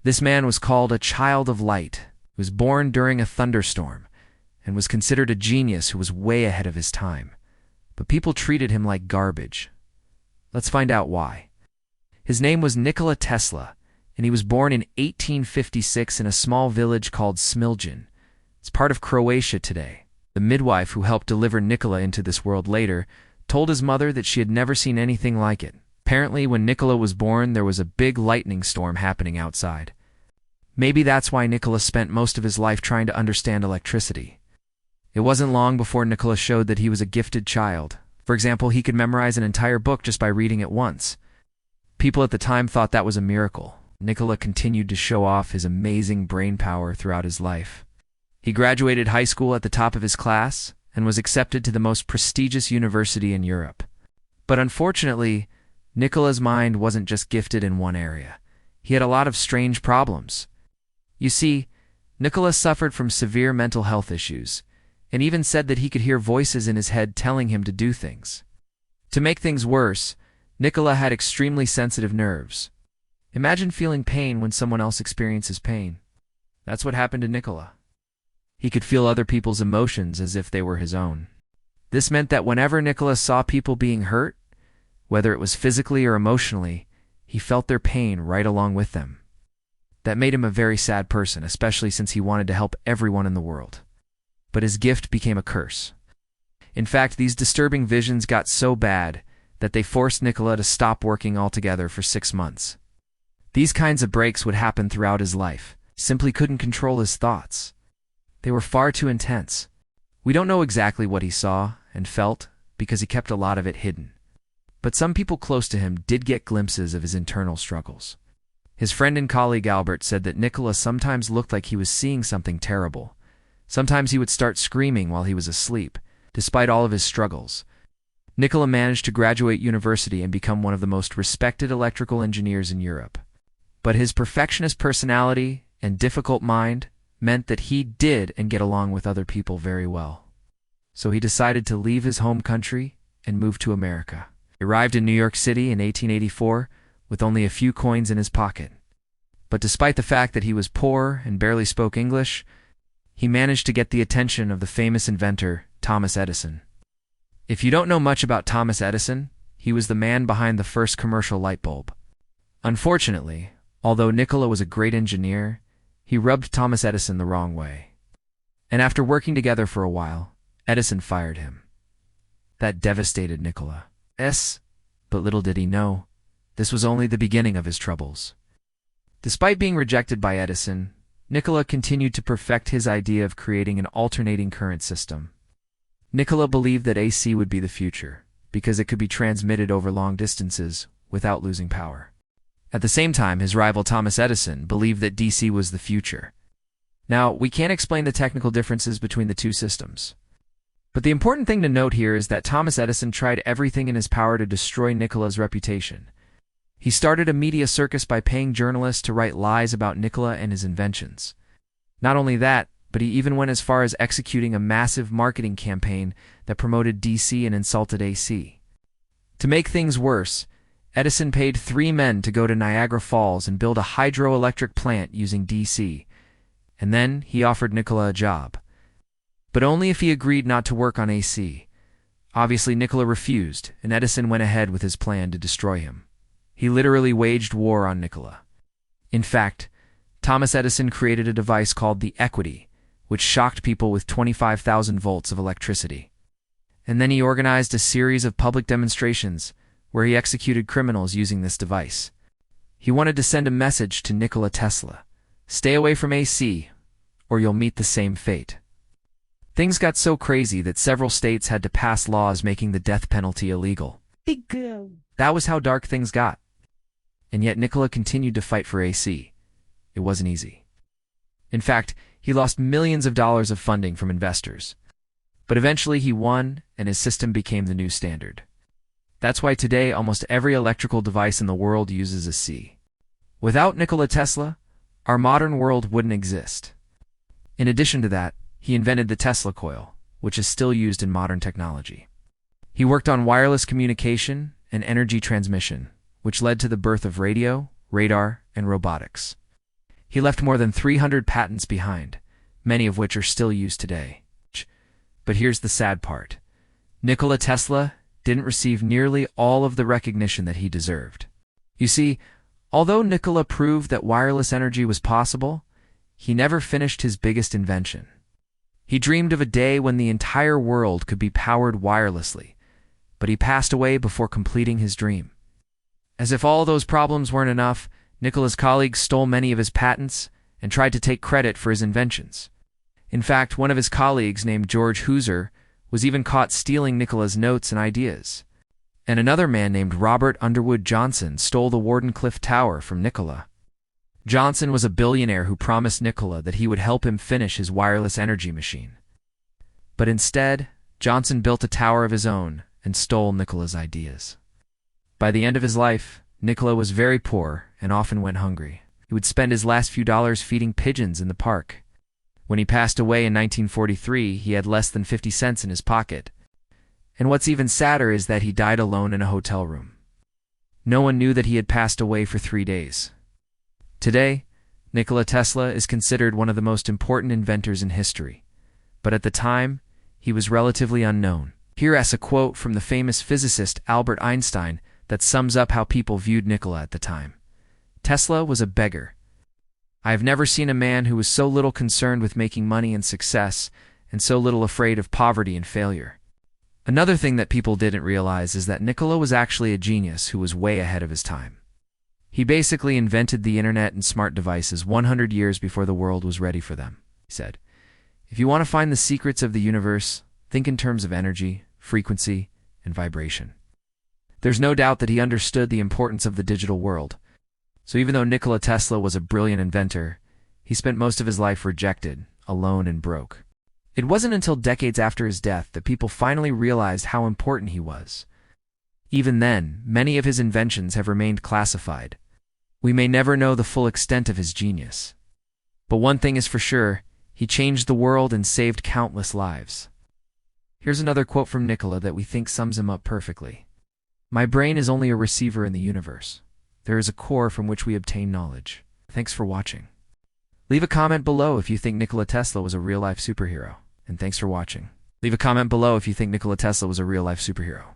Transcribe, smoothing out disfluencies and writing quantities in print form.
This man was called a child of light, was born during a thunderstorm, and was considered a genius who was way ahead of his time. But people treated him like garbage. Let's find out why. His name was Nikola Tesla, and he was born in 1856 in a small village called Smiljan. It's part of Croatia today. The midwife who helped deliver Nikola into this world later told his mother that she had never seen anything like it. Apparently, when Nikola was born, there was a big lightning storm happening outside. Maybe that's why Nikola spent most of his life trying to understand electricity. It wasn't long before Nikola showed that he was a gifted child. For example, he could memorize an entire book just by reading it once. People at the time thought that was a miracle. Nikola continued to show off his amazing brain power throughout his life. He graduated high school at the top of his class and was accepted to the most prestigious university in Europe. But unfortunately, Nikola's mind wasn't just gifted in one area. He had a lot of strange problems. You see, Nikola suffered from severe mental health issues, and even said that he could hear voices in his head telling him to do things. To make things worse, Nikola had extremely sensitive nerves. Imagine feeling pain when someone else experiences pain. That's what happened to Nikola. He could feel other people's emotions as if they were his own. This meant that whenever Nikola saw people being hurt, whether it was physically or emotionally, he felt their pain right along with them. That made him a very sad person, especially since he wanted to help everyone in the world. But his gift became a curse. In fact, these disturbing visions got so bad that they forced Nikola to stop working altogether for 6 months. These kinds of breaks would happen throughout his life. He simply couldn't control his thoughts. They were far too intense. We don't know exactly what he saw and felt because he kept a lot of it hidden. But some people close to him did get glimpses of his internal struggles. His friend and colleague Albert said that Nikola sometimes looked like he was seeing something terrible. Sometimes he would start screaming while he was asleep, despite all of his struggles. Nikola managed to graduate university and become one of the most respected electrical engineers in Europe. But his perfectionist personality and difficult mind meant that he did and get along with other people very well. So he decided to leave his home country and move to America. He arrived in New York City in 1884 with only a few coins in his pocket. But despite the fact that he was poor and barely spoke English, he managed to get the attention of the famous inventor, Thomas Edison. If you don't know much about Thomas Edison, he was the man behind the first commercial light bulb. Unfortunately, although Nikola was a great engineer, he rubbed Thomas Edison the wrong way. And after working together for a while, Edison fired him. That devastated Nikola. But little did he know, this was only the beginning of his troubles. Despite being rejected by Edison, Nikola continued to perfect his idea of creating an alternating current system. Nikola believed that AC would be the future, because it could be transmitted over long distances without losing power. At the same time, his rival Thomas Edison believed that DC was the future. Now, we can't explain the technical differences between the two systems. But the important thing to note here is that Thomas Edison tried everything in his power to destroy Nikola's reputation. He started a media circus by paying journalists to write lies about Nikola and his inventions. Not only that, but he even went as far as executing a massive marketing campaign that promoted DC and insulted AC. To make things worse, Edison paid 3 men to go to Niagara Falls and build a hydroelectric plant using DC, and then he offered Nikola a job. But only if he agreed not to work on AC. Obviously, Nikola refused, and Edison went ahead with his plan to destroy him. He literally waged war on Nikola. In fact, Thomas Edison created a device called the equity, which shocked people with 25,000 volts of electricity. And then he organized a series of public demonstrations where he executed criminals using this device. He wanted to send a message to Nikola Tesla: stay away from AC, or you'll meet the same fate. Things got so crazy that several states had to pass laws making the death penalty illegal. That was how dark things got. And yet Nikola continued to fight for AC. It wasn't easy. In fact, he lost millions of dollars of funding from investors. But eventually he won, and his system became the new standard. That's why today almost every electrical device in the world uses AC. Without Nikola Tesla, our modern world wouldn't exist. In addition to that, he invented the Tesla coil, which is still used in modern technology. He worked on wireless communication and energy transmission, which led to the birth of radio, radar, and robotics. He left more than 300 patents behind, many of which are still used today. But here's the sad part. Nikola Tesla didn't receive nearly all of the recognition that he deserved. You see, although Nikola proved that wireless energy was possible, he never finished his biggest invention. He dreamed of a day when the entire world could be powered wirelessly, but he passed away before completing his dream. As if all those problems weren't enough, Nikola's colleagues stole many of his patents and tried to take credit for his inventions. In fact, one of his colleagues named George Hooser was even caught stealing Nikola's notes and ideas. And another man named Robert Underwood Johnson stole the Wardenclyffe Tower from Nikola. Johnson was a billionaire who promised Nikola that he would help him finish his wireless energy machine. But instead, Johnson built a tower of his own and stole Nikola's ideas. By the end of his life, Nikola was very poor and often went hungry. He would spend his last few dollars feeding pigeons in the park. When he passed away in 1943, he had less than 50 cents in his pocket. And what's even sadder is that he died alone in a hotel room. No one knew that he had passed away for 3 days. Today, Nikola Tesla is considered one of the most important inventors in history, but at the time, he was relatively unknown. Here is a quote from the famous physicist Albert Einstein that sums up how people viewed Nikola at the time. Tesla was a beggar. I have never seen a man who was so little concerned with making money and success, and so little afraid of poverty and failure. Another thing that people didn't realize is that Nikola was actually a genius who was way ahead of his time. He basically invented the internet and smart devices 100 years before the world was ready for them. He said, "If you want to find the secrets of the universe, think in terms of energy, frequency, and vibration." There's no doubt that he understood the importance of the digital world. So even though Nikola Tesla was a brilliant inventor, he spent most of his life rejected, alone, and broke. It wasn't until decades after his death that people finally realized how important he was. Even then, many of his inventions have remained classified. We may never know the full extent of his genius. But one thing is for sure, he changed the world and saved countless lives. Here's another quote from Nikola that we think sums him up perfectly. "My brain is only a receiver in the universe. There is a core from which we obtain knowledge." Thanks for watching. Leave a comment below if you think Nikola Tesla was a real-life superhero. And thanks for watching. Leave a comment below if you think Nikola Tesla was a real-life superhero.